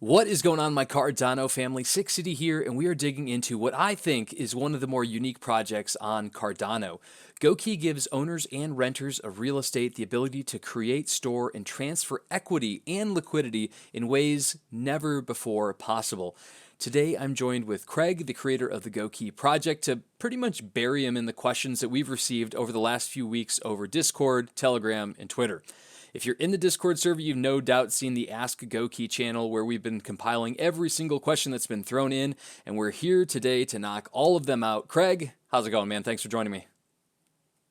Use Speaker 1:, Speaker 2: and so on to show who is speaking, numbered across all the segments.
Speaker 1: What is going on, my Cardano family? Six City here, and we are digging into what I think is one of the more unique projects on Cardano. GoKey gives owners and renters of real estate the ability to create, store, and transfer equity and liquidity in ways never before possible. Today, I'm joined with Craig, the creator of the GoKey project, to pretty much bury him in the questions that we've received over the last few weeks over Discord, Telegram, and Twitter. If you're in the Discord server, you've no doubt seen the Ask GoKey channel where we've been compiling every single question that's been thrown in, and we're here today to knock all of them out. Craig, how's it going, man? Thanks for joining me.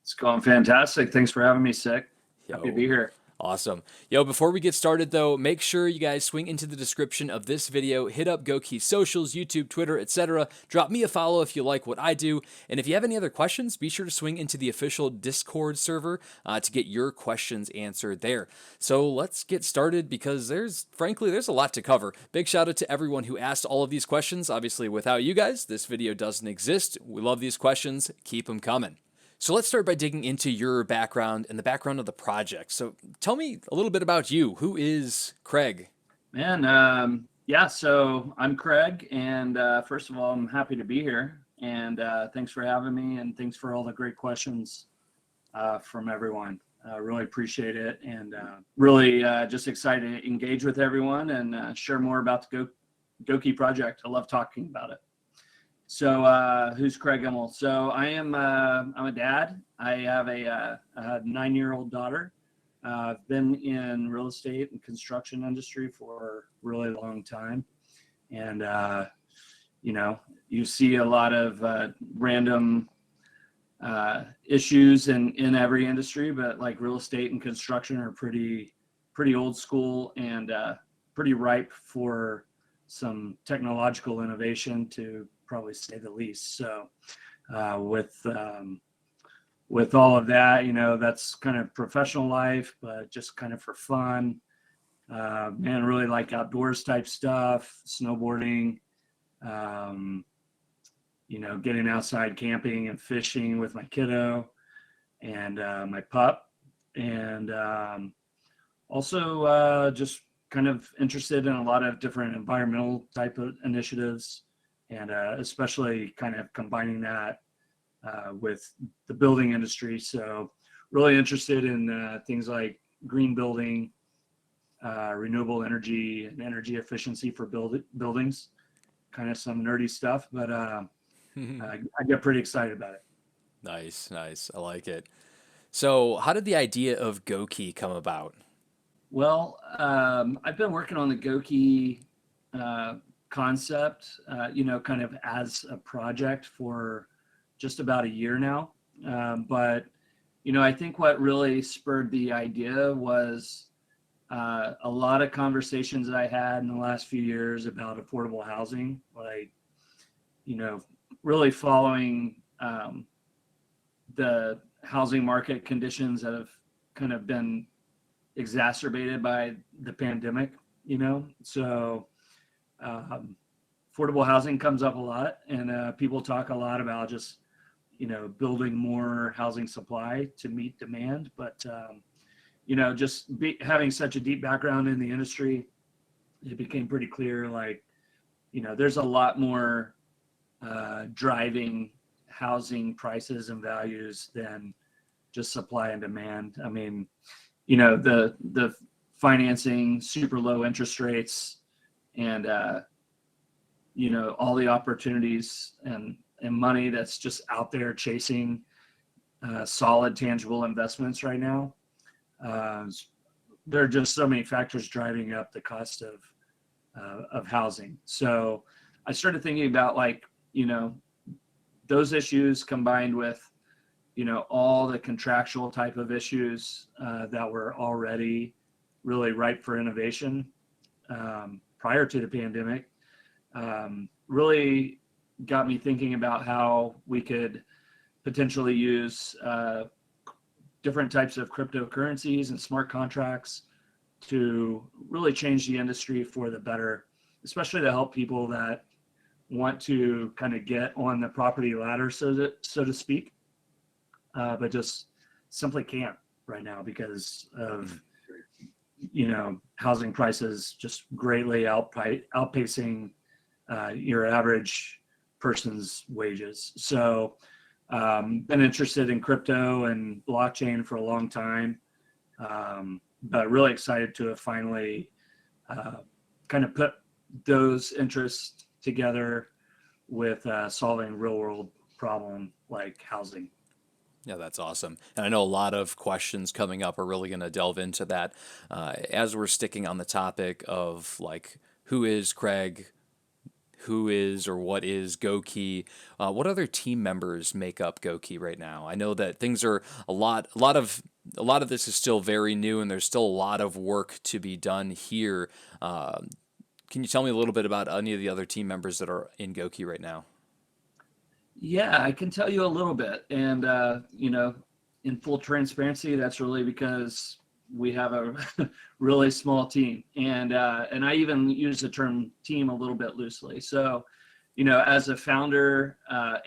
Speaker 2: It's going fantastic. Thanks for having me, Sick. Happy to be here.
Speaker 1: Awesome. Yo, before we get started though, make sure you guys swing into the description of this video, hit up GoKey's socials, YouTube, Twitter, etc. Drop me a follow if you like what I do. And if you have any other questions, be sure to swing into the official Discord server to get your questions answered there. So let's get started because there's a lot to cover. Big shout out to everyone who asked all of these questions. Obviously, without you guys, this video doesn't exist. We love these questions. Keep them coming. So let's start by digging into your background and the background of the project. So tell me a little bit about you. Who is Craig?
Speaker 2: Man, yeah, so I'm Craig, and first of all, I'm happy to be here, and thanks for having me, and thanks for all the great questions from everyone. Really appreciate it, and really just excited to engage with everyone and share more about the GoKey project. I love talking about it. So who's Craig Immel? So I'm a dad. I have a 9-year-old daughter. I've been in real estate and construction industry for a really long time. And, you see a lot of random issues in every industry, but like real estate and construction are pretty old school and pretty ripe for some technological innovation, to probably say the least. So with all of that, that's kind of professional life, but just kind of for fun. Man, really like outdoors type stuff, snowboarding, getting outside camping and fishing with my kiddo and my pup. And also just kind of interested in a lot of different environmental type of initiatives, and especially kind of combining that with the building industry. So really interested in things like green building, renewable energy, and energy efficiency for buildings. Kind of some nerdy stuff, but I get pretty excited about it.
Speaker 1: Nice. I like it. So how did the idea of GoKey come about?
Speaker 2: Well, I've been working on the GoKey concept, kind of as a project for just about a year now. But I think what really spurred the idea was a lot of conversations that I had in the last few years about affordable housing, like, really following the housing market conditions that have kind of been exacerbated by the pandemic, so affordable housing comes up a lot, and people talk a lot about just building more housing supply to meet demand, but just having such a deep background in the industry, it became pretty clear, like, there's a lot more driving housing prices and values than just supply and demand. I mean, the financing, super low interest rates, and all the opportunities and money that's just out there chasing solid, tangible investments right now. There are just so many factors driving up the cost of housing. So I started thinking about, like, those issues combined with all the contractual type of issues that were already really ripe for innovation prior to the pandemic, really got me thinking about how we could potentially use different types of cryptocurrencies and smart contracts to really change the industry for the better, especially to help people that want to kind of get on the property ladder, so to speak, but just simply can't right now because of housing prices just greatly outpacing your average person's wages. So been interested in crypto and blockchain for a long time, but really excited to have finally kind of put those interests together with solving real world problem like housing.
Speaker 1: Yeah, that's awesome. And I know a lot of questions coming up are really going to delve into that. As we're sticking on the topic of like, who is Craig? Who is or what is GoKey? What other team members make up GoKey right now? I know that things are a lot of this is still very new, and there's still a lot of work to be done here. Can you tell me a little bit about any of the other team members that are in GoKey right now?
Speaker 2: Yeah, I can tell you a little bit. And, in full transparency, that's really because we have a really small team. And I even use the term team a little bit loosely. So, as a founder,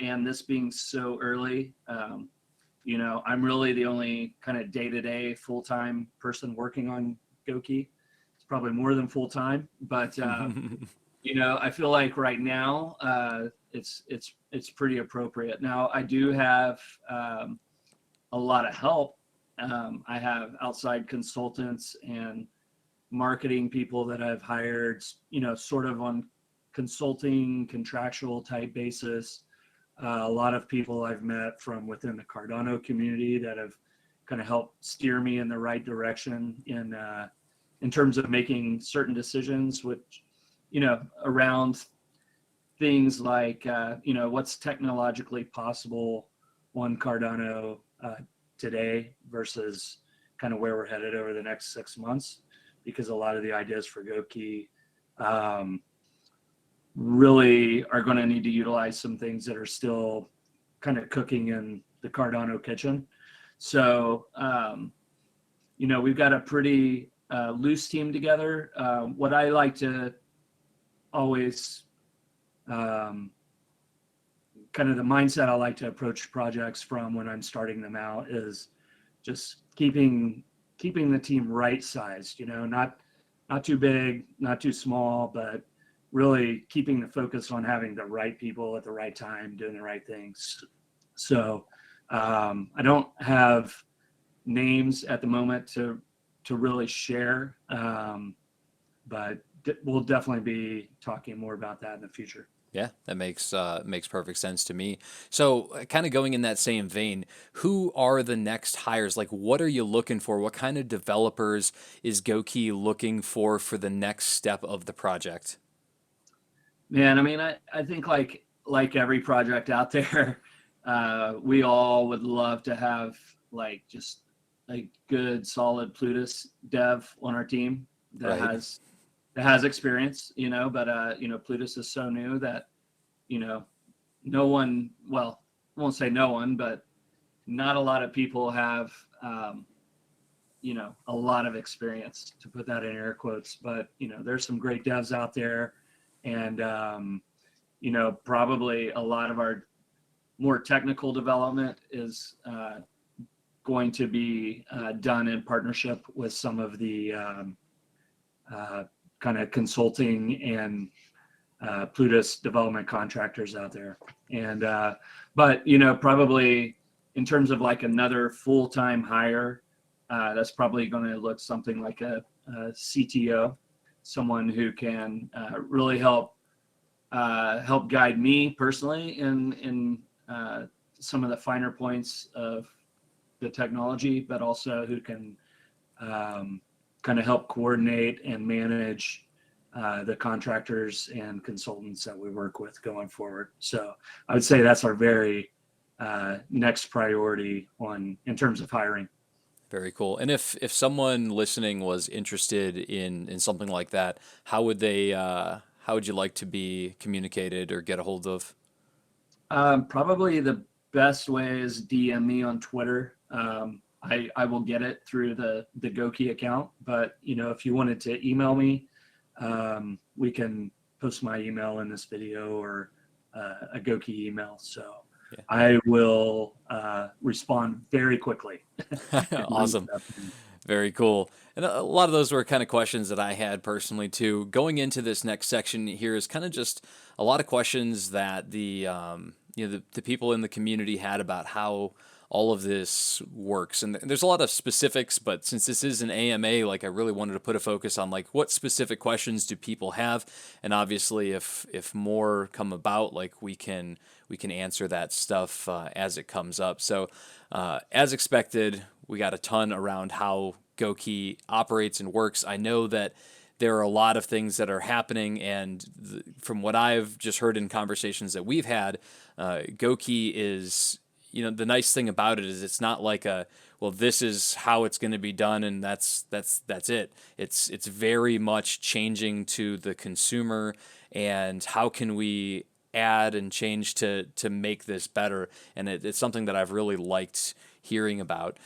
Speaker 2: and this being so early, I'm really the only kind of day-to-day full-time person working on GoKey. It's probably more than full-time, but I feel like right now it's pretty appropriate. Now I do have a lot of help. I have outside consultants and marketing people that I've hired, sort of on consulting, contractual type basis. A lot of people I've met from within the Cardano community that have kind of helped steer me in the right direction in terms of making certain decisions, which, around things like, what's technologically possible on Cardano today versus kind of where we're headed over the next 6 months, because a lot of the ideas for GoKey really are going to need to utilize some things that are still kind of cooking in the Cardano kitchen. So, we've got a pretty loose team together. What I like to always kind of the mindset I like to approach projects from when I'm starting them out is just keeping the team right sized, not too big, not too small, but really keeping the focus on having the right people at the right time, doing the right things. So I don't have names at the moment to really share, but we'll definitely be talking more about that in the future.
Speaker 1: Yeah, that makes perfect sense to me. So, kind of going in that same vein, who are the next hires? Like, what are you looking for? What kind of developers is GoKey looking for the next step of the project?
Speaker 2: Man, I mean, I think like every project out there, we all would love to have like just a good solid Plutus dev on our team that
Speaker 1: Right.
Speaker 2: has experience, but Plutus is so new that, no one, well, I won't say no one, but not a lot of people have, a lot of experience, to put that in air quotes. But, there's some great devs out there, and, probably a lot of our more technical development is going to be done in partnership with some of the kind of consulting and Plutus development contractors out there. And but probably in terms of like another full-time hire, that's probably going to look something like a CTO, someone who can really help guide me personally in some of the finer points of the technology, but also who can kind of help coordinate and manage the contractors and consultants that we work with going forward. So I would say that's our very next priority in terms of hiring.
Speaker 1: Very cool. And if someone listening was interested in something like that, how would you like to be communicated or get a hold of?
Speaker 2: Probably the best way is DM me on Twitter. I will get it through the GoKey account, but if you wanted to email me, we can post my email in this video or a GoKey email. So
Speaker 1: Yeah.
Speaker 2: I will respond very quickly.
Speaker 1: Awesome. Very cool. And a lot of those were kind of questions that I had personally too. Going into this next section here is kind of just a lot of questions that the people in the community had about how all of this works. And there's a lot of specifics, but since this is an AMA, like I really wanted to put a focus on like what specific questions do people have, and obviously if more come about, like we can answer that stuff as it comes up. So as expected, we got a ton around how GoKey operates and works. I know that there are a lot of things that are happening, and from what I've just heard in conversations that we've had, GoKey is, the nice thing about it is it's not like a, well, this is how it's going to be done, and that's it. It's very much changing to the consumer, and how can we add and change to make this better, and it's something that I've really liked hearing about.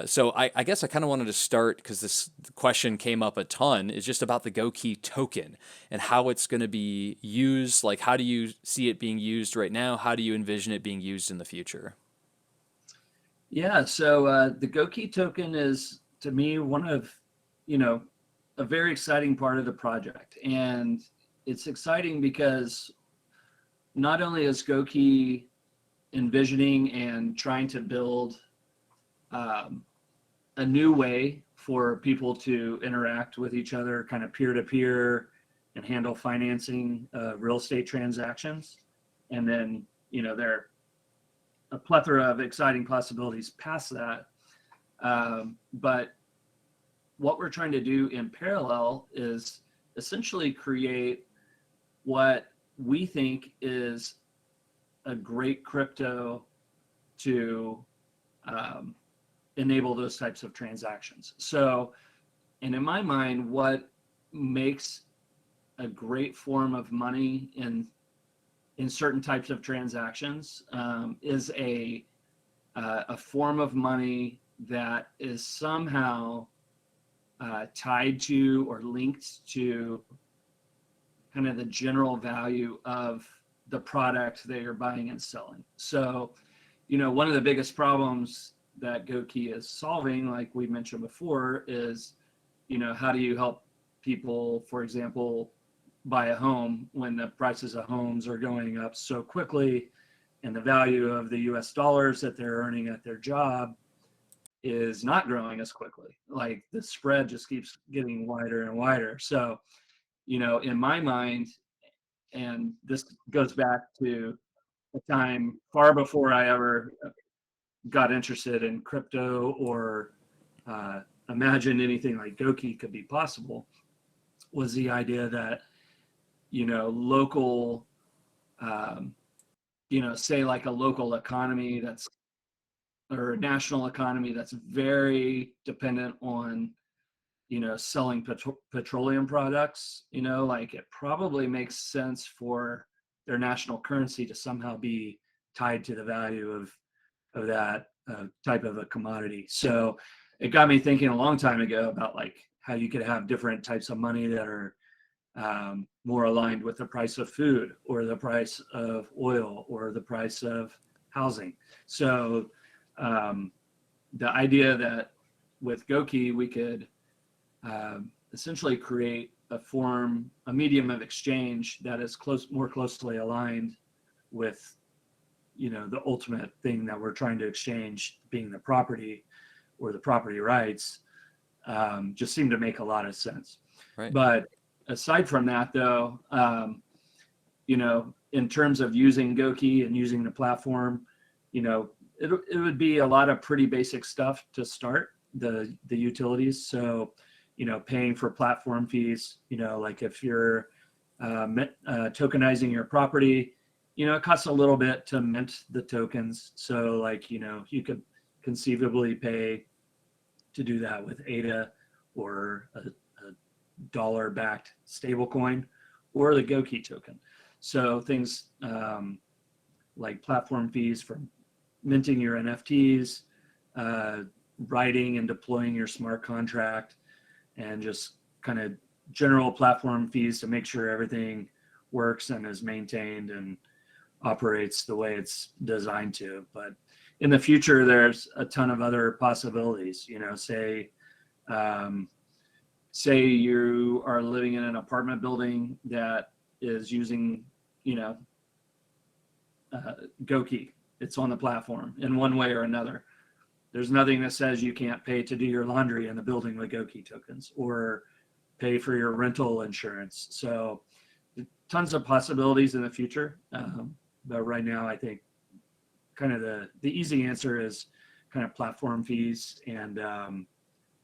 Speaker 1: So I guess I kind of wanted to start because this question came up a ton. Is just about the GoKey token and how it's going to be used. Like, how do you see it being used right now? How do you envision it being used in the future?
Speaker 2: Yeah, so the GoKey token is, to me, one of, a very exciting part of the project. And it's exciting because not only is GoKey envisioning and trying to build a new way for people to interact with each other, kind of peer-to-peer, and handle financing real estate transactions. And then, there are a plethora of exciting possibilities past that. But what we're trying to do in parallel is essentially create what we think is a great crypto to enable those types of transactions. So, and in my mind, what makes a great form of money in certain types of transactions is a form of money that is somehow tied to or linked to kind of the general value of the product that you're buying and selling. So, one of the biggest problems that GoKey is solving, like we mentioned before, is, how do you help people, for example, buy a home when the prices of homes are going up so quickly and the value of the US dollars that they're earning at their job is not growing as quickly. Like the spread just keeps getting wider and wider. So, in my mind, and this goes back to a time far before I ever got interested in crypto or imagined anything like GoKey could be possible, was the idea that, local, say like a local economy or a national economy that's very dependent on, selling petroleum products, like it probably makes sense for their national currency to somehow be tied to the value of that type of a commodity. So it got me thinking a long time ago about like how you could have different types of money that are more aligned with the price of food or the price of oil or the price of housing. So the idea that with GoKey we could essentially create a medium of exchange that is more closely aligned with, the ultimate thing that we're trying to exchange, being the property or the property rights, just seemed to make a lot of sense.
Speaker 1: Right.
Speaker 2: But aside from that, though, in terms of using GoKey and using the platform, it would be a lot of pretty basic stuff to start the utilities. So, paying for platform fees, like if you're tokenizing your property, it costs a little bit to mint the tokens. So like, you could conceivably pay to do that with ADA or a dollar-backed stablecoin or the GoKey token. So things like platform fees for minting your NFTs, writing and deploying your smart contract, and just kind of general platform fees to make sure everything works and is maintained and operates the way it's designed to. But in the future, there's a ton of other possibilities, say Um, say you are living in an apartment building that is using, GoKey. It's on the platform in one way or another. There's nothing that says you can't pay to do your laundry in the building with GoKey tokens or pay for your rental insurance. So tons of possibilities in the future. But right now, I think kind of the easy answer is kind of platform fees and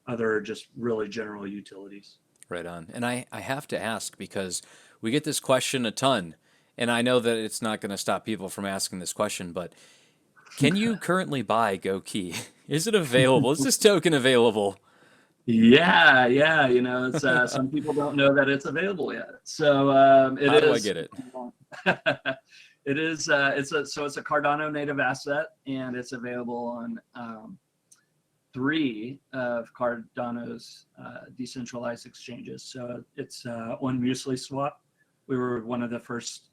Speaker 2: other just really general utilities.
Speaker 1: Right on. And I have to ask because we get this question a ton, and I know that it's not going to stop people from asking this question, but can you currently buy GoKey? Is it available? Is this token available?
Speaker 2: Yeah, yeah. It's some people don't know that it's available yet. So it
Speaker 1: How do I
Speaker 2: is.
Speaker 1: get it?
Speaker 2: It is. It's a Cardano native asset, and it's available on 3 of Cardano's decentralized exchanges. So it's on Muesli Swap. We were one of the first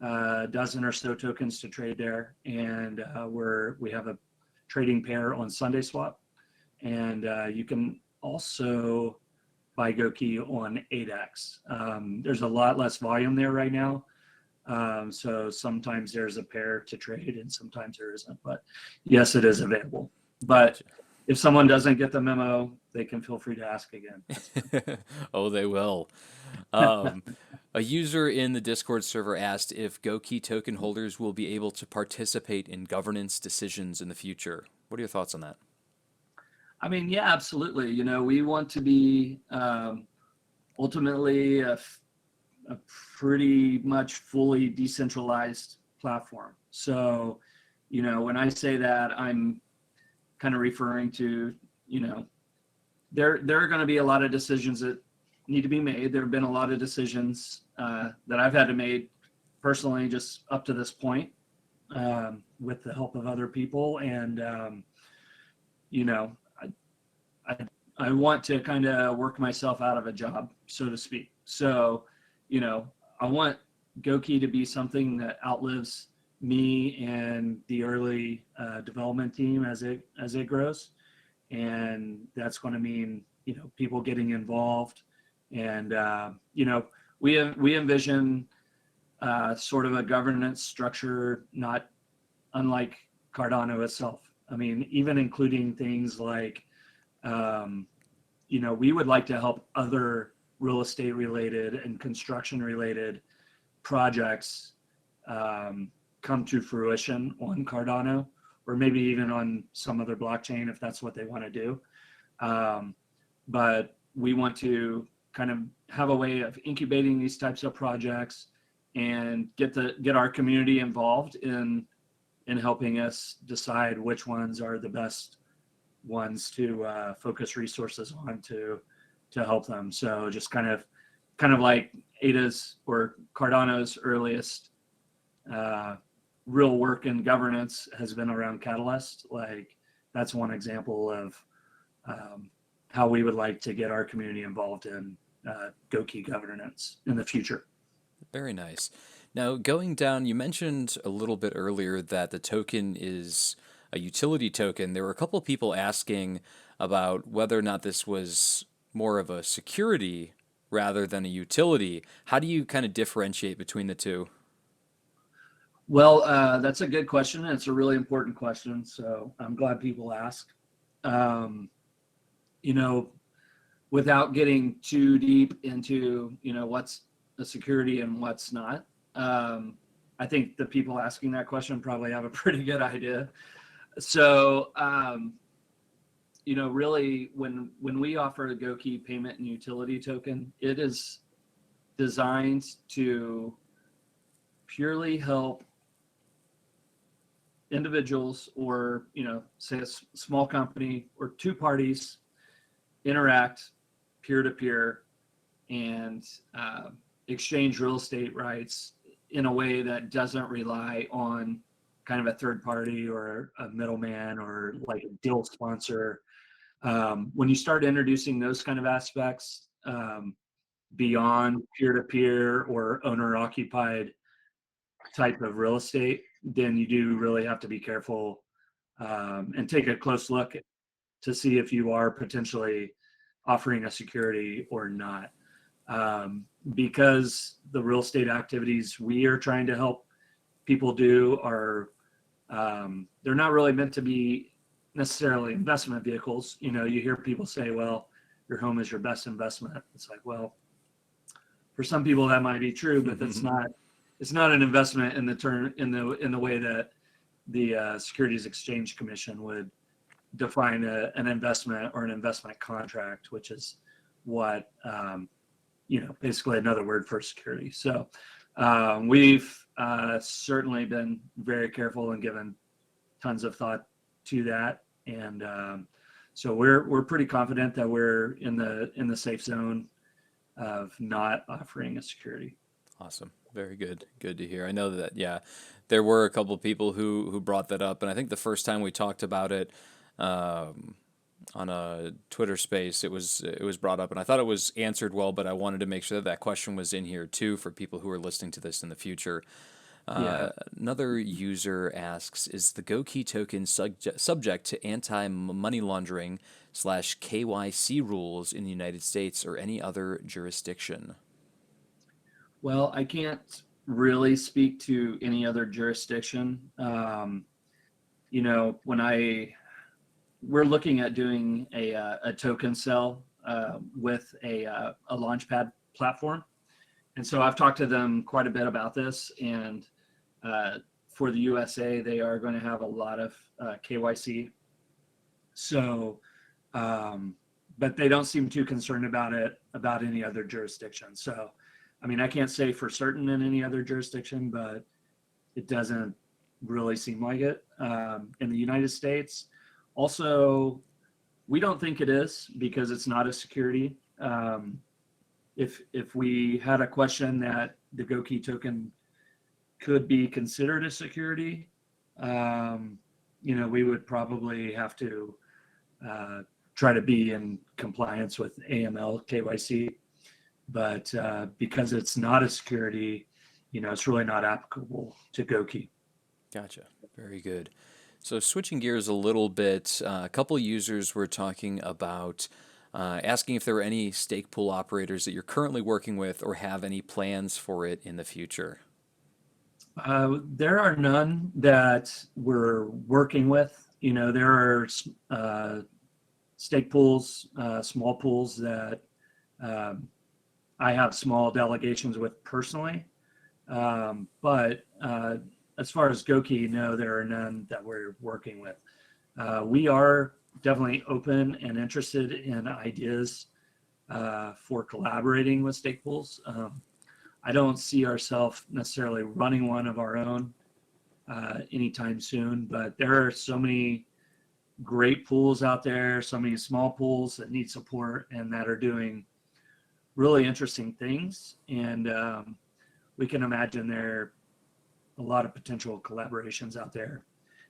Speaker 2: dozen or so tokens to trade there, and we have a trading pair on Sunday Swap, and you can also buy GoKey on 8x. There's a lot less volume there right now, so sometimes there's a pair to trade and sometimes there isn't. But yes, it is available. But
Speaker 1: Gotcha.
Speaker 2: if someone doesn't get the memo, they can feel free to ask again.
Speaker 1: Oh, they will. Um, a user in the Discord server asked if GoKey token holders will be able to participate in governance decisions in the future. What are your thoughts on that?
Speaker 2: I mean, yeah, absolutely. We want to be ultimately a pretty much fully decentralized platform. So, when I say that, I'm kind of referring to, there are going to be a lot of decisions that need to be made. There have been a lot of decisions that I've had to make personally just up to this point with the help of other people. And, I want to kind of work myself out of a job, so to speak. So, I want GoKey to be something that outlives me and the early development team as it grows, and that's going to mean people getting involved, and we envision sort of a governance structure not unlike Cardano itself. I mean, even including things like we would like to help other real estate related and construction related projects come to fruition on Cardano, or maybe even on some other blockchain if that's what they want to do. But we want to kind of have a way of incubating these types of projects and get our community involved in helping us decide which ones are the best ones to focus resources on to help them. So just kind of like Ada's or Cardano's earliest real work in governance has been around Catalyst. Like that's one example of how we would like to get our community involved in GoKey governance in the future.
Speaker 1: Very nice. Now, going down, you mentioned a little bit earlier that the token is a utility token. There were a couple of people asking about whether or not this was more of a security rather than a utility. How do you kind of differentiate between the two?
Speaker 2: Well, that's a good question. It's a really important question. So I'm glad people ask. Without getting too deep into, what's a security and what's not, I think the people asking that question probably have a pretty good idea. So, really, when we offer a GoKey payment and utility token, it is designed to purely help individuals or, say a small company or two parties interact peer-to-peer and exchange real estate rights in a way that doesn't rely on kind of a third party or a middleman or like a deal sponsor. When you start introducing those kind of aspects beyond peer-to-peer or owner-occupied type of real estate, then you do really have to be careful and take a close look to see if you are potentially offering a security or not. Because the real estate activities we are trying to help people do are, they're not really meant to be necessarily investment vehicles. You know, you hear people say, well, your home is your best investment. It's like, well, for some people that might be true, but that's not, it's not an investment in the term, in the way that the Securities Exchange Commission would define an investment or an investment contract, which is what, you know, basically another word for security. So we've certainly been very careful and given tons of thought to that. And so we're pretty confident that we're in the safe zone of not offering a security.
Speaker 1: Awesome. Very good. Good to hear. I know that, yeah, there were a couple of people who brought that up. And I think the first time we talked about it on a Twitter space, it was brought up, and I thought it was answered well, but I wanted to make sure that that question was in here too for people who are listening to this in the future.
Speaker 2: Yeah.
Speaker 1: Another user asks, is the GoKey token subject to anti-money laundering / KYC rules in the United States or any other jurisdiction?
Speaker 2: Well, I can't really speak to any other jurisdiction. You know, when we're looking at doing a token sell with a Launchpad platform. And so I've talked to them quite a bit about this. And for the USA, they are going to have a lot of KYC. So, but they don't seem too concerned about it, about any other jurisdiction. So, I mean, I can't say for certain in any other jurisdiction, but it doesn't really seem like it. In the United States, also, we don't think it is because it's not a security. If we had a question that the GoKey token could be considered a security, you know, we would probably have to try to be in compliance with AML KYC. But because it's not a security, you know, it's really not applicable to GoKey.
Speaker 1: Gotcha. Very good. So switching gears a little bit, a couple users were talking about asking if there were any stake pool operators that you're currently working with or have any plans for it in the future.
Speaker 2: There are none that we're working with. You know, there are stake pools, small pools that I have small delegations with personally. But as far as GoKey, no, there are none that we're working with. We are definitely open and interested in ideas for collaborating with stake pools. I don't see ourselves necessarily running one of our own anytime soon, but there are so many great pools out there, so many small pools that need support and that are doing really interesting things. And we can imagine there are a lot of potential collaborations out there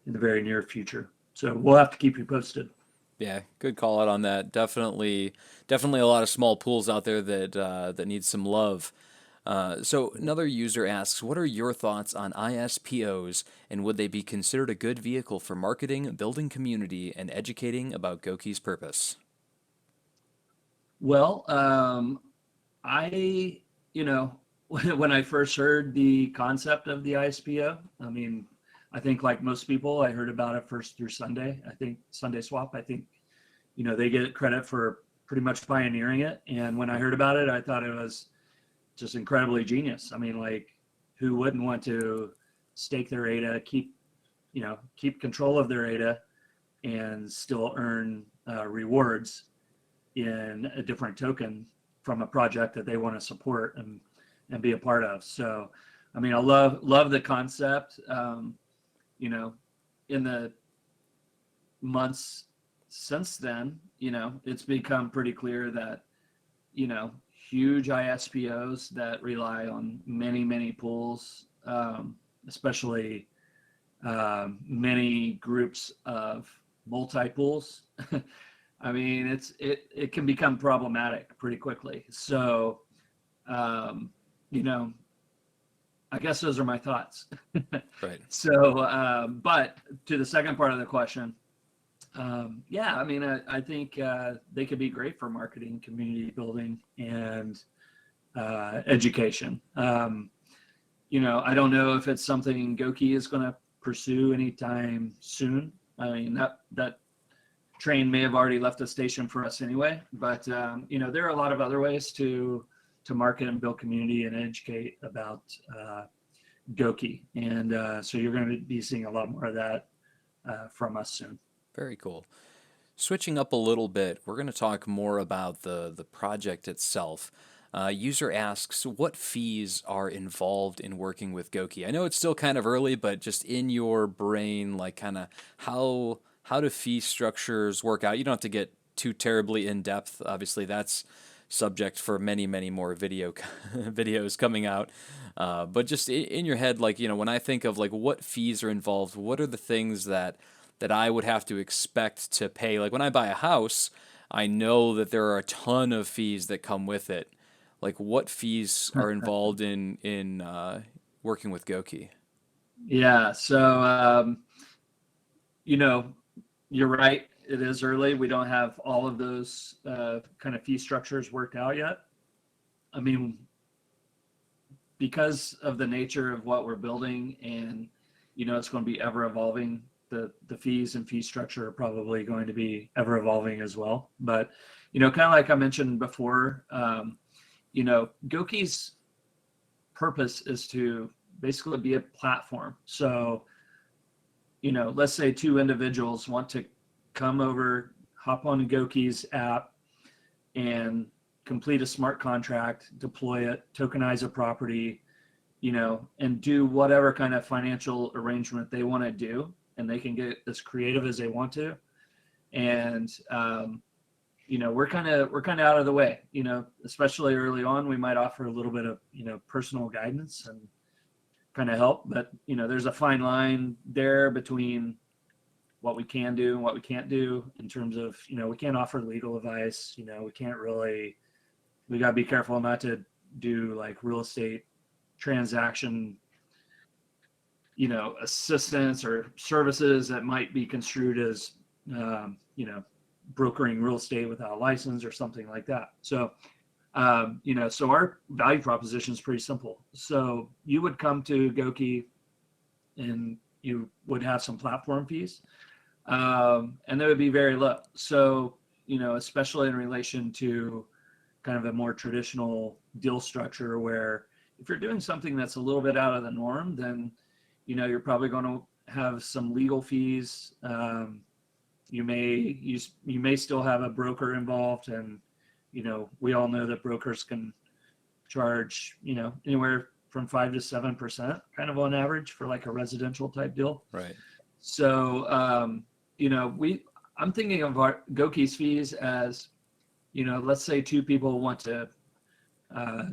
Speaker 2: in the very near future. So we'll have to keep you posted.
Speaker 1: Yeah, good call out on that. Definitely a lot of small pools out there that need some love. So another user asks, what are your thoughts on ISPOs, and would they be considered a good vehicle for marketing, building community, and educating about GoKey's purpose?
Speaker 2: Well, you know, when I first heard the concept of the ISPO, I mean, I think like most people, I heard about it first through Sunday. I think Sunday Swap, I think, you know, they get credit for pretty much pioneering it. And when I heard about it, I thought it was just incredibly genius. I mean, like, who wouldn't want to stake their ADA, keep control of their ADA and still earn rewards in a different token from a project that they want to support and be a part of. So, I mean, I love the concept. You know, in the months since then, you know, it's become pretty clear that, you know, huge ISPOs that rely on many pools, especially many groups of multi-pools. I mean, it can become problematic pretty quickly. So, you know, I guess those are my thoughts.
Speaker 1: Right.
Speaker 2: So, but to the second part of the question, Yeah, I mean, I think they could be great for marketing, community building, and education. I don't know if it's something GoKey is going to pursue anytime soon. I mean, that train may have already left the station for us anyway, but there are a lot of other ways to market and build community and educate about GoKey, and so you're going to be seeing a lot more of that from us soon.
Speaker 1: Very cool. Switching up a little bit, we're going to talk more about the project itself. User asks, what fees are involved in working with GoKey? I know it's still kind of early, but just in your brain, like kind of how do fee structures work out? You don't have to get too terribly in depth. Obviously, that's subject for many, many more videos coming out. But just in your head, like, when I think of like what fees are involved, what are the things that I would have to expect to pay? Like when I buy a house, I know that there are a ton of fees that come with it. Like what fees are involved in working with GoKey?
Speaker 2: Yeah, so you know, you're right. It is early. We don't have all of those kind of fee structures worked out yet. I mean, because of the nature of what we're building, and it's going to be ever evolving. The fees and fee structure are probably going to be ever evolving as well. But kind of like I mentioned before, GoKey's purpose is to basically be a platform. So let's say two individuals want to come over, hop on GoKey's app, and complete a smart contract, deploy it, tokenize a property, and do whatever kind of financial arrangement they want to do. And they can get as creative as they want to. And, we're kind of out of the way, especially early on. We might offer a little bit of, personal guidance and kind of help. But, there's a fine line there between what we can do and what we can't do in terms of, we can't offer legal advice. We got to be careful not to do like real estate transaction assistance or services that might be construed as brokering real estate without a license or something like that. So so our value proposition is pretty simple. So you would come to GoKey and you would have some platform fees, and they would be very low. So especially in relation to kind of a more traditional deal structure, where if you're doing something that's a little bit out of the norm, then you're probably going to have some legal fees. You may still have a broker involved, and we all know that brokers can charge anywhere from 5 to 7% kind of on average for like a residential type deal.
Speaker 1: Right.
Speaker 2: So I'm thinking of our GoKey's fees as let's say two people want to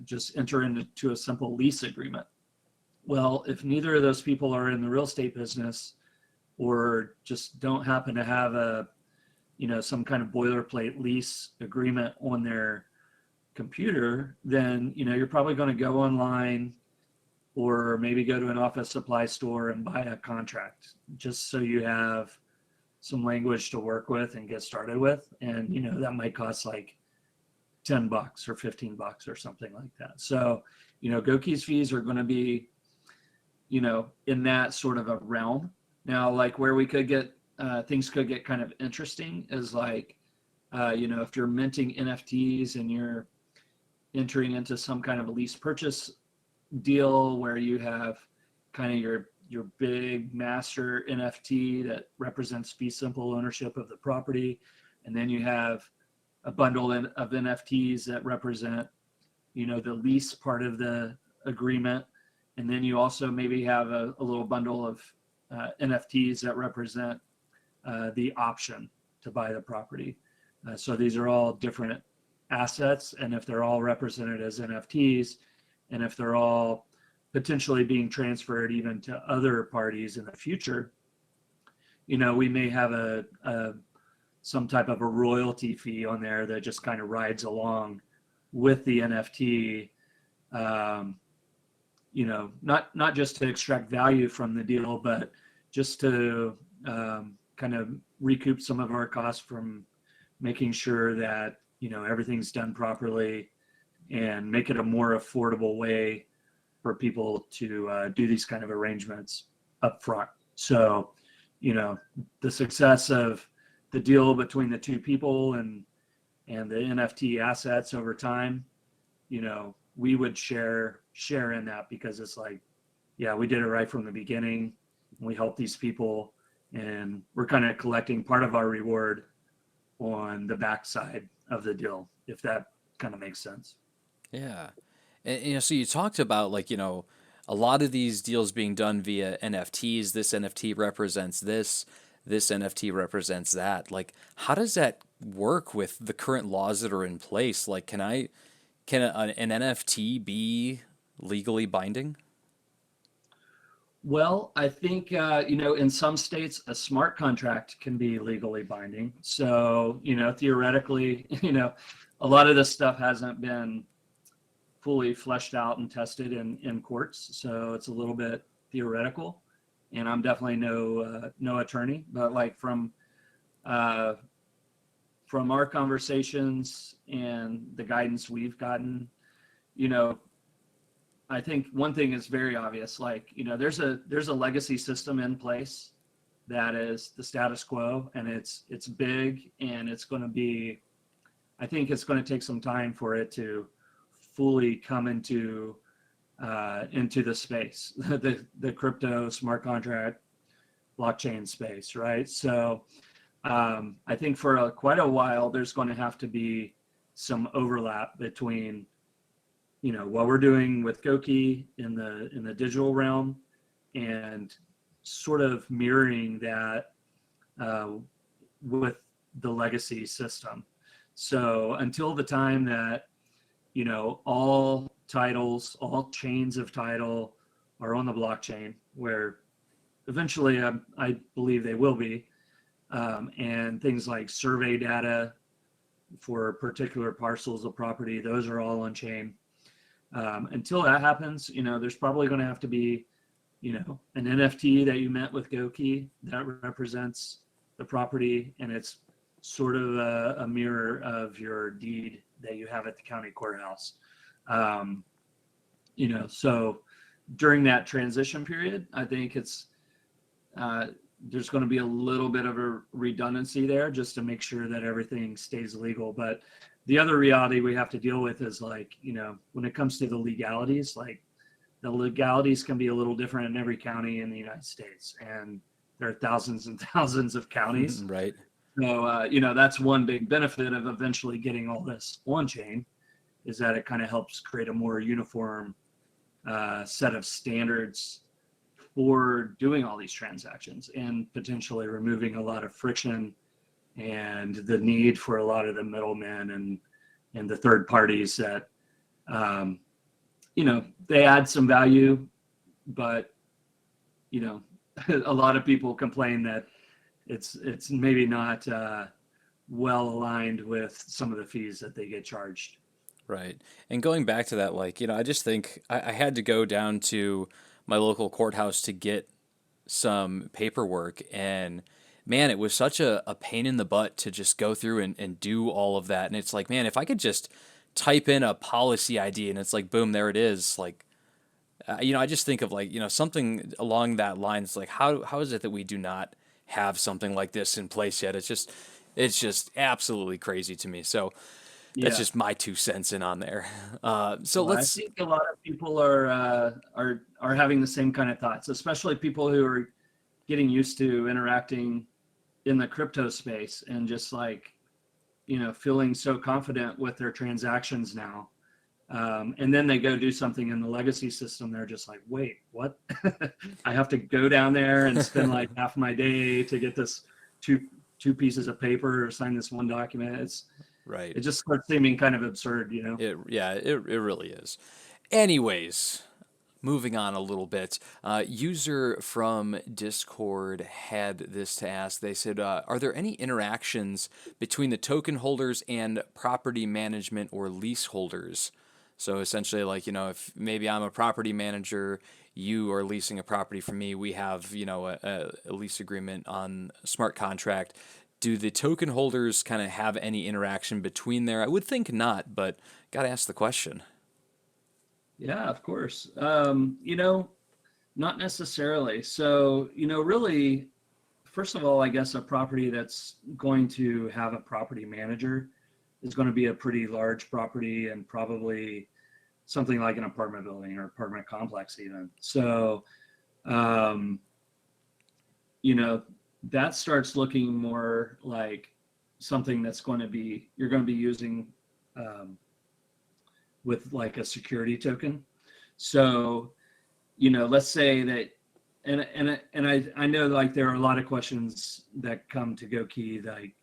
Speaker 2: just enter into a simple lease agreement. Well, if neither of those people are in the real estate business, or just don't happen to have some kind of boilerplate lease agreement on their computer, then you're probably going to go online or maybe go to an office supply store and buy a contract, just so you have some language to work with and get started with. And that might cost like $10 or $15 or something like that. So GoKey's fees are going to be in that sort of a realm. Now, like where we could get things could get kind of interesting is like if you're minting NFTs and you're entering into some kind of a lease purchase deal where you have kind of your big master NFT that represents fee simple ownership of the property, and then you have a bundle of NFTs that represent the lease part of the agreement. And then you also maybe have a little bundle of NFTs that represent the option to buy the property. So these are all different assets. And if they're all represented as NFTs, and if they're all potentially being transferred even to other parties in the future, we may have some type of a royalty fee on there that just kind of rides along with the NFT. Not just to extract value from the deal, but just to kind of recoup some of our costs from making sure that, everything's done properly and make it a more affordable way for people to do these kind of arrangements up front. So, the success of the deal between the two people and the NFT assets over time, we would share in that, because it's like, yeah, we did it right from the beginning. We helped these people, and we're kind of collecting part of our reward on the backside of the deal, if that kind of makes sense.
Speaker 1: Yeah. And, so you talked about like, a lot of these deals being done via NFTs. This NFT represents this. This NFT represents that. Like, how does that work with the current laws that are in place? Like, can an NFT be legally binding?
Speaker 2: Well, I think, in some states, a smart contract can be legally binding. So, theoretically, a lot of this stuff hasn't been fully fleshed out and tested in courts. So it's a little bit theoretical. And I'm definitely no attorney, but like uh, from our conversations and the guidance we've gotten, you know, I think one thing is very obvious. Like, there's a legacy system in place that is the status quo, and it's big, and it's going to be. I think it's going to take some time for it to fully come into the space, the crypto smart contract blockchain space, right? So I think for quite a while there's going to have to be some overlap between what we're doing with GoKey in the digital realm, and sort of mirroring that with the legacy system. So until the time that all titles, all chains of title are on the blockchain, where eventually I believe they will be, and things like survey data for particular parcels of property, those are all on chain. Until that happens, there's probably going to have to be, an NFT that you met with GoKey that represents the property, and it's sort of a mirror of your deed that you have at the county courthouse. So during that transition period, I think there's going to be a little bit of a redundancy there, just to make sure that everything stays legal. But the other reality we have to deal with is, like, when it comes to the legalities, like, the legalities can be a little different in every county in the United States, and there are thousands and thousands of counties.
Speaker 1: Right.
Speaker 2: So, that's one big benefit of eventually getting all this on chain, is that it kind of helps create a more uniform set of standards for doing all these transactions, and potentially removing a lot of friction and the need for a lot of the middlemen and the third parties that, they add some value, but, a lot of people complain that it's maybe not well aligned with some of the fees that they get charged.
Speaker 1: Right. And going back to that, like, I just think I had to go down to my local courthouse to get some paperwork. And man, it was such a pain in the butt to just go through and do all of that. And it's like, man, if I could just type in a policy ID and it's like, boom, there it is. Like, I just think of, like, something along that line. It's like, how is it that we do not have something like this in place yet? It's just absolutely crazy to me. So that's
Speaker 2: Yeah.
Speaker 1: just my 2 cents in on there. So
Speaker 2: Well, I
Speaker 1: let's,
Speaker 2: think a lot of people are having the same kind of thoughts, especially people who are getting used to interacting in the crypto space, and just, like, feeling so confident with their transactions now. And then they go do something in the legacy system. They're just like, wait, what? I have to go down there and spend like half my day to get this two pieces of paper or sign this one document.
Speaker 1: right.
Speaker 2: It just starts seeming kind of absurd.
Speaker 1: Yeah, it really is. Anyways, moving on a little bit. User from Discord had this to ask. They said, are there any interactions between the token holders and property management or leaseholders? So essentially, like, if maybe I'm a property manager, you are leasing a property from me, we have, a lease agreement on a smart contract. Do the token holders kind of have any interaction between there? I would think not, but got to ask the question.
Speaker 2: Yeah, of course. Not necessarily. So, really, first of all, I guess a property that's going to have a property manager is going to be a pretty large property and probably something like an apartment building or apartment complex even. So, um, you know, that starts looking more like something that's going to be, you're going to be using um, with like a security token. So, let's say that, and I know like there are a lot of questions that come to GoKey. Like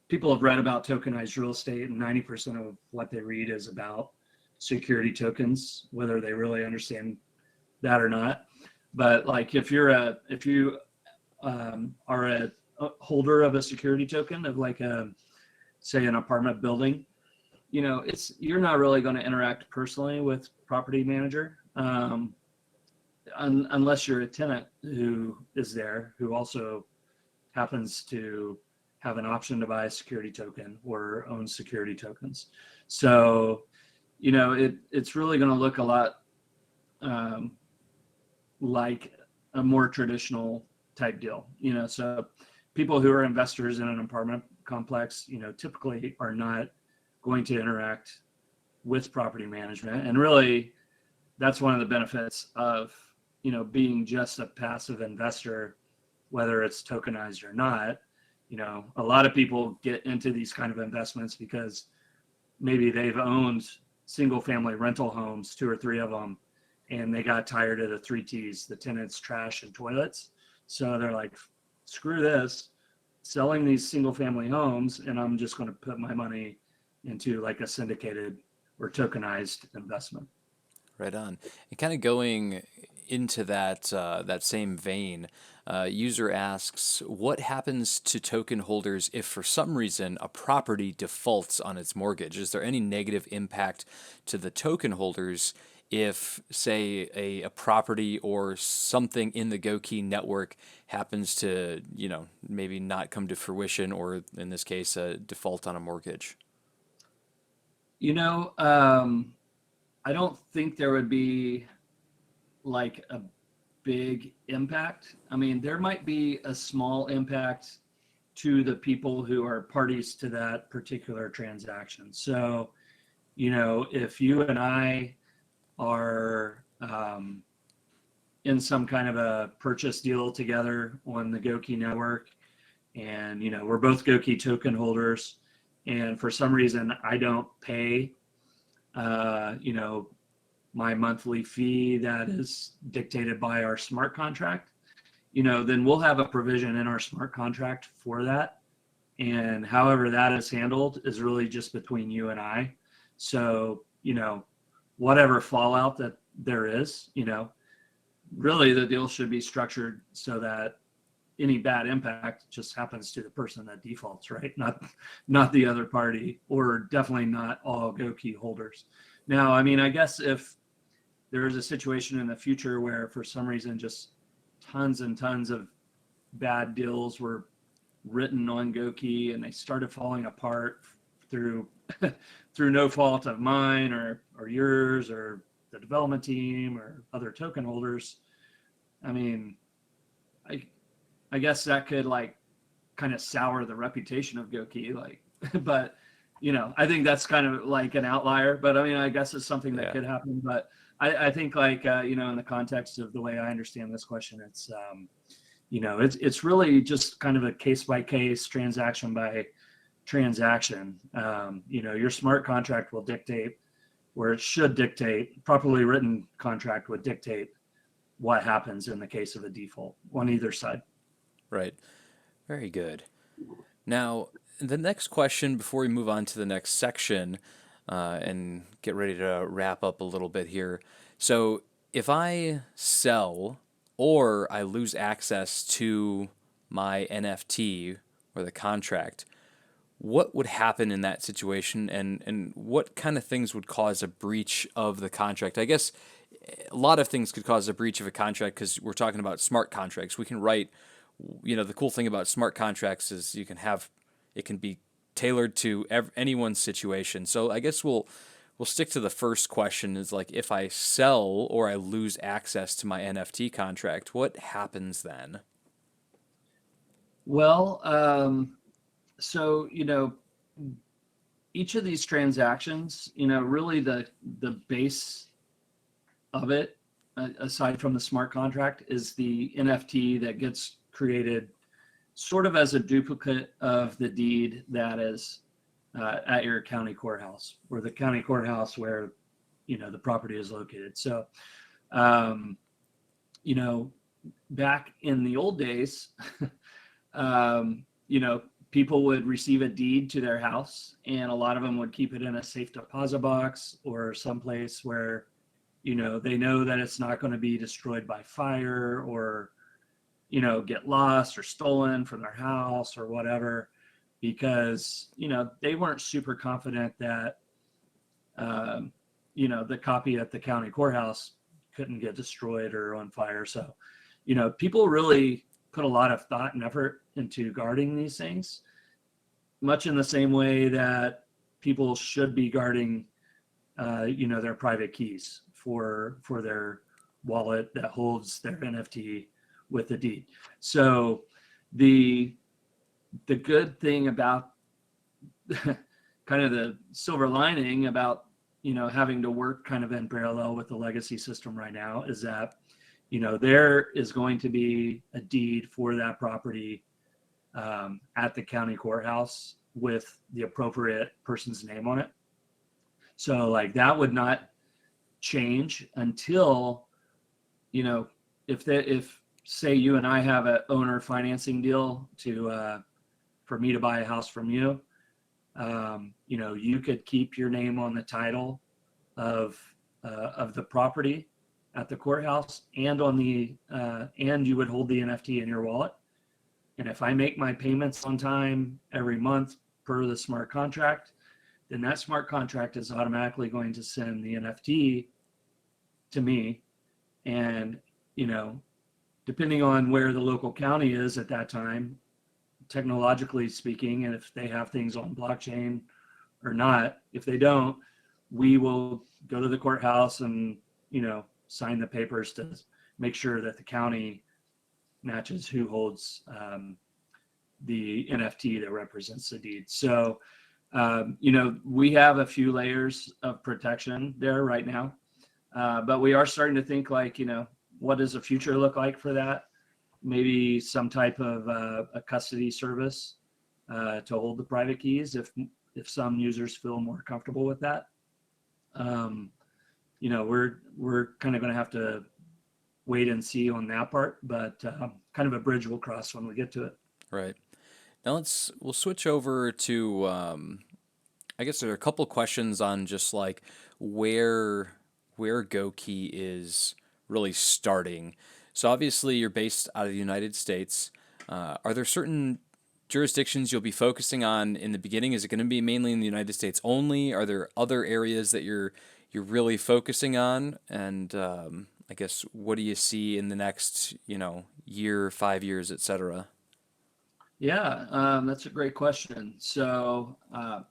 Speaker 2: people have read about tokenized real estate, and 90% of what they read is about security tokens, whether they really understand that or not. But like if you are a holder of a security token of like a, say, an apartment building, you're not really going to interact personally with property manager. Unless you're a tenant who is there, who also happens to have an option to buy a security token or own security tokens. So, it's really going to look a lot um, like a more traditional type deal. So people who are investors in an apartment complex, typically are not going to interact with property management. And really, that's one of the benefits of being just a passive investor, whether it's tokenized or not. A lot of people get into these kind of investments because maybe they've owned single family rental homes, two or three of them, and they got tired of the three T's, the tenants, trash, and toilets. So they're like, screw this, selling these single family homes, and I'm just going to put my money into like a syndicated or tokenized investment.
Speaker 1: Right on. And kind of going into that same vein, user asks, what happens to token holders if for some reason a property defaults on its mortgage? Is there any negative impact to the token holders if, say, a property or something in the GoKey network happens to, maybe not come to fruition, or in this case, a default on a mortgage?
Speaker 2: You know, I don't think there would be like a big impact. I mean, there might be a small impact to the people who are parties to that particular transaction. So, if you and I are in some kind of a purchase deal together on the GoKey network, and we're both GoKey token holders, and for some reason I don't pay, my monthly fee that is dictated by our smart contract, then we'll have a provision in our smart contract for that. And however that is handled is really just between you and I. So, whatever fallout that there is, really the deal should be structured so that any bad impact just happens to the person that defaults, right? Not the other party, or definitely not all GoKey holders. Now, I mean, I guess if there is a situation in the future where for some reason just tons and tons of bad deals were written on GoKey and they started falling apart through through no fault of mine or yours or the development team or other token holders, I mean, I guess that could like kind of sour the reputation of GoKey, like, but I think that's kind of like an outlier. But I mean, I guess it's something that
Speaker 1: Yeah.
Speaker 2: could happen. But I think like in the context of the way I understand this question, it's it's really just kind of a case by case, transaction by transaction. Your smart contract will dictate, where it should dictate, properly written contract would dictate what happens in the case of a default on either side.
Speaker 1: Right. Very good. Now, the next question before we move on to the next section and get ready to wrap up a little bit here. So, if I sell or I lose access to my NFT or the contract, what would happen in that situation, and what kind of things would cause a breach of the contract? I guess a lot of things could cause a breach of a contract because we're talking about smart contracts. We can write, the cool thing about smart contracts is it can be tailored to anyone's situation. So I guess we'll stick to the first question is like if I sell or I lose access to my NFT contract, what happens then?
Speaker 2: Well, so each of these transactions, really the base of it, aside from the smart contract, is the NFT that gets created sort of as a duplicate of the deed that is at your county courthouse, or the county courthouse where the property is located. So, um, you know, back in the old days, um, people would receive a deed to their house, and a lot of them would keep it in a safe deposit box or someplace where they know that it's not going to be destroyed by fire or get lost or stolen from their house or whatever, because they weren't super confident that the copy at the county courthouse couldn't get destroyed or on fire. So people really put a lot of thought and effort into guarding these things, much in the same way that people should be guarding their private keys for their wallet that holds their NFT with the deed. So the good thing about kind of the silver lining about having to work kind of in parallel with the legacy system right now is that there is going to be a deed for that property at the county courthouse with the appropriate person's name on it. So like that would not change until if say you and I have an owner financing deal for me to buy a house from you, you could keep your name on the title of the property at the courthouse and and you would hold the NFT in your wallet. And if I make my payments on time every month per the smart contract, then that smart contract is automatically going to send the NFT to me. And, depending on where the local county is at that time, technologically speaking, and if they have things on blockchain or not, if they don't, we will go to the courthouse and, sign the papers to make sure that the county matches who holds the NFT that represents the deed. So, we have a few layers of protection there right now, but we are starting to think like, what does the future look like for that? Maybe some type of a custody service to hold the private keys if some users feel more comfortable with that. We're kind of going to have to wait and see on that part, but kind of a bridge we'll cross when we get to it.
Speaker 1: Right. Now we'll switch over to I guess there are a couple questions on just like where GoKey is really starting. So obviously you're based out of the United States. Are there certain jurisdictions you'll be focusing on in the beginning? Is it going to be mainly in the United States only? Are there other areas that you're really focusing on? And I guess what do you see in the next year, 5 years, etc.?
Speaker 2: Yeah, that's a great question. So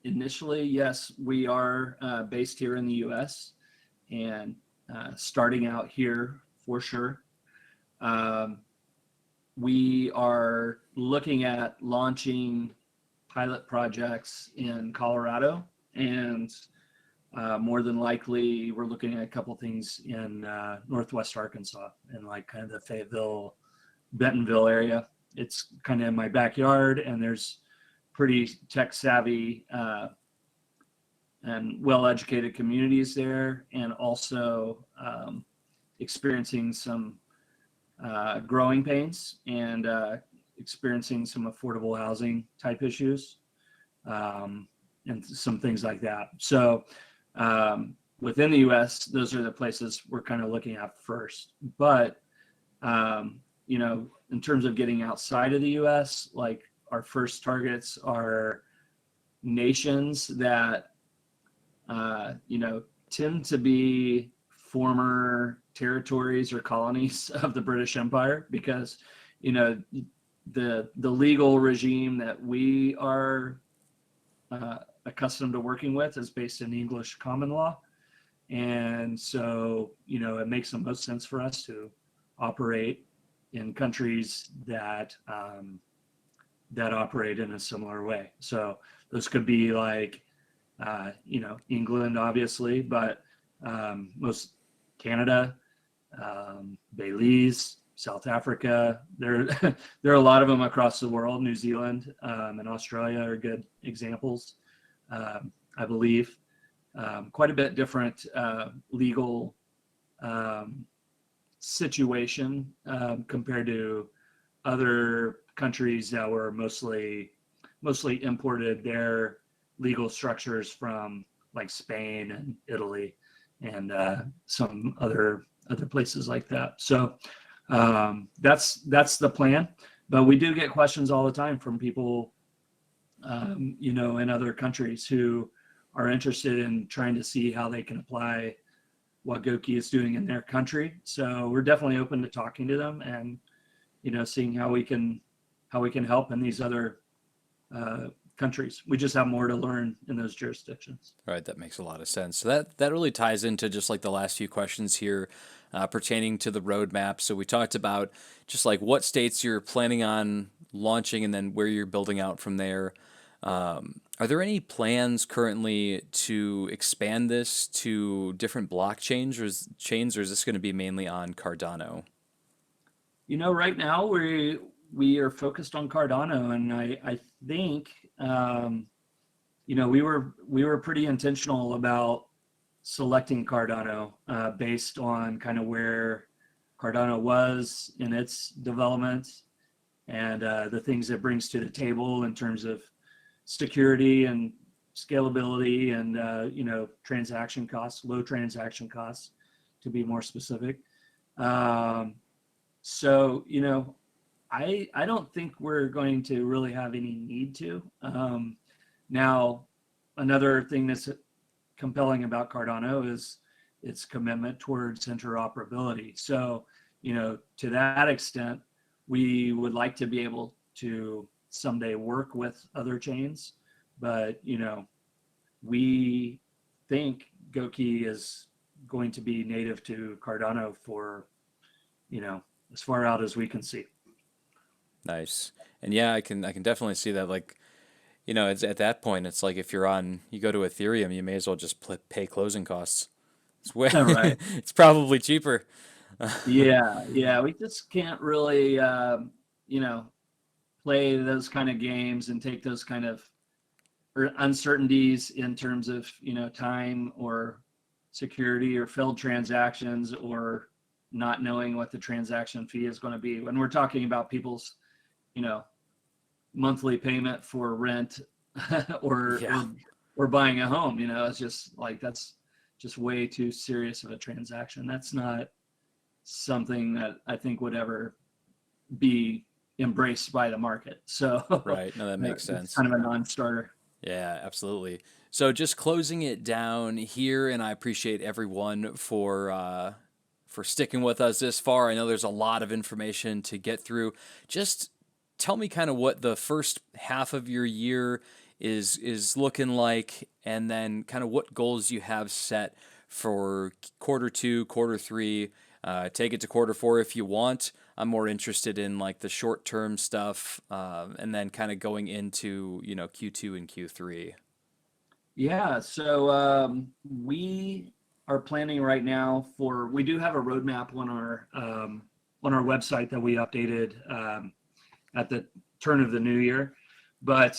Speaker 2: initially, yes, we are based here in the U.S. and starting out here for sure. We are looking at launching pilot projects in Colorado, and more than likely, we're looking at a couple things in Northwest Arkansas, in like kind of the Fayetteville, Bentonville area. It's kind of in my backyard, and there's pretty tech savvy and well-educated communities there, and also experiencing some growing pains and experiencing some affordable housing type issues and some things like that. So within the U.S., those are the places we're kind of looking at first. But in terms of getting outside of the U.S., like our first targets are nations that tend to be former territories or colonies of the British Empire, because the legal regime that we are accustomed to working with is based in English common law. And so, it makes the most sense for us to operate in countries that operate in a similar way. So those could be like, England, obviously, but most Canada, Belize, South Africa. There are a lot of them across the world. New Zealand and Australia are good examples, I believe. Quite a bit different legal situation compared to other countries that were mostly imported their legal structures from, like Spain and Italy and some other places like that. So that's the plan. But we do get questions all the time from people, in other countries who are interested in trying to see how they can apply what GoKey is doing in their country. So we're definitely open to talking to them and, seeing how we can help in these other countries. We just have more to learn in those jurisdictions.
Speaker 1: Right, that makes a lot of sense. So that really ties into just like the last few questions here pertaining to the roadmap. So we talked about just like what states you're planning on launching and then where you're building out from there. Are there any plans currently to expand this to different blockchains or is this going to be mainly on Cardano?
Speaker 2: Right now we are focused on Cardano, and I think we were pretty intentional about selecting Cardano based on kind of where Cardano was in its development and the things it brings to the table in terms of security and scalability and transaction costs, low transaction costs, to be more specific. So I don't think we're going to really have any need to. Now, another thing that's compelling about Cardano is its commitment towards interoperability. So, to that extent, we would like to be able to someday work with other chains, but, we think GoKey is going to be native to Cardano for, as far out as we can see.
Speaker 1: Nice. And yeah, I can definitely see that. Like, it's at that point, it's like if you go to Ethereum, you may as well just pay closing costs. It's way,
Speaker 2: Right.
Speaker 1: it's probably cheaper.
Speaker 2: Yeah. We just can't really, play those kind of games and take those kind of uncertainties in terms of, time or security or failed transactions or not knowing what the transaction fee is going to be. When we're talking about people's, monthly payment for rent or buying a home, it's just like, that's just way too serious of a transaction. That's not something that I think would ever be embraced by the market. So
Speaker 1: Right. No, that makes sense.
Speaker 2: It's kind of a non-starter.
Speaker 1: Yeah, absolutely. So just closing it down here, and I appreciate everyone for sticking with us this far. I know there's a lot of information to get through. Just tell me kind of what the first half of your year is looking like, and then kind of what goals you have set for quarter 2, quarter 3. Take it to quarter 4 if you want. I'm more interested in like the short-term stuff, and then kind of going into Q2 and Q3.
Speaker 2: Yeah, so we are planning right now we do have a roadmap on our website that we updated at the turn of the new year, but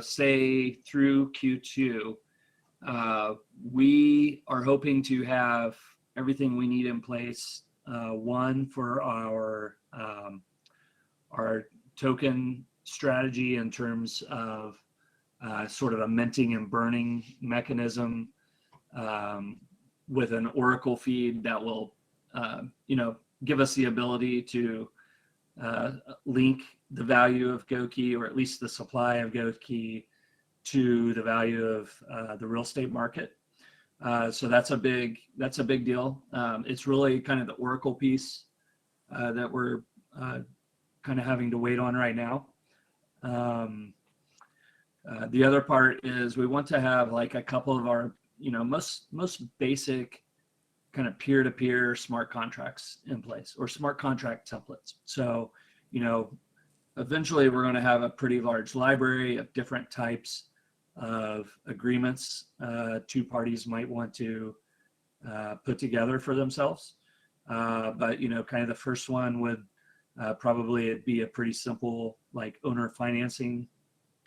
Speaker 2: say through Q2, we are hoping to have everything we need in place. One, for our token strategy in terms of sort of a minting and burning mechanism with an Oracle feed that will, give us the ability to link the value of GoKey, or at least the supply of GoKey, to the value of the real estate market. So that's a big deal. It's really kind of the Oracle piece that we're kind of having to wait on right now. The other part is we want to have like a couple of our, most basic kind of peer-to-peer smart contracts in place, or smart contract templates. So, eventually we're going to have a pretty large library of different types of agreements two parties might want to put together for themselves. But, kind of the first one would probably be a pretty simple, like, owner financing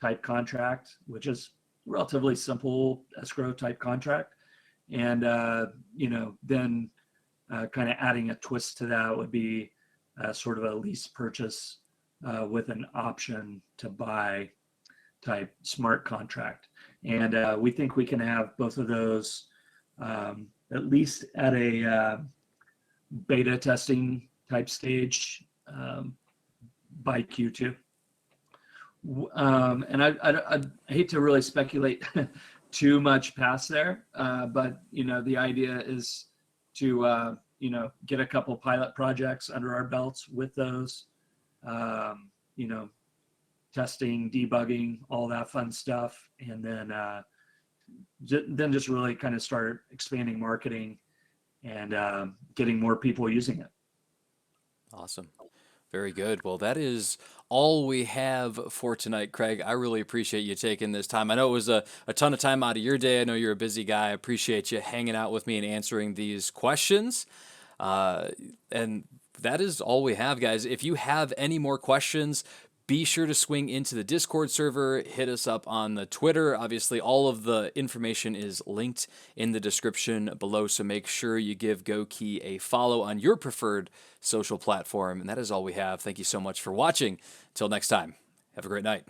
Speaker 2: type contract, which is relatively simple escrow type contract. And, then kind of adding a twist to that would be sort of a lease purchase with an option to buy type smart contract. And we think we can have both of those at least at a beta testing type stage by Q2. And I hate to really speculate too much past there, but the idea is to get a couple pilot projects under our belts with those, testing, debugging, all that fun stuff, and then just really kind of start expanding marketing and getting more people using it.
Speaker 1: Awesome. Very good. Well, that is all we have for tonight, Craig. I really appreciate you taking this time. I know it was a ton of time out of your day. I know you're a busy guy. I appreciate you hanging out with me and answering these questions. And that is all we have, guys. If you have any more questions, be sure to swing into the Discord server, hit us up on the Twitter. Obviously, all of the information is linked in the description below, so make sure you give GoKey a follow on your preferred social platform. And that is all we have. Thank you so much for watching. Until next time, have a great night.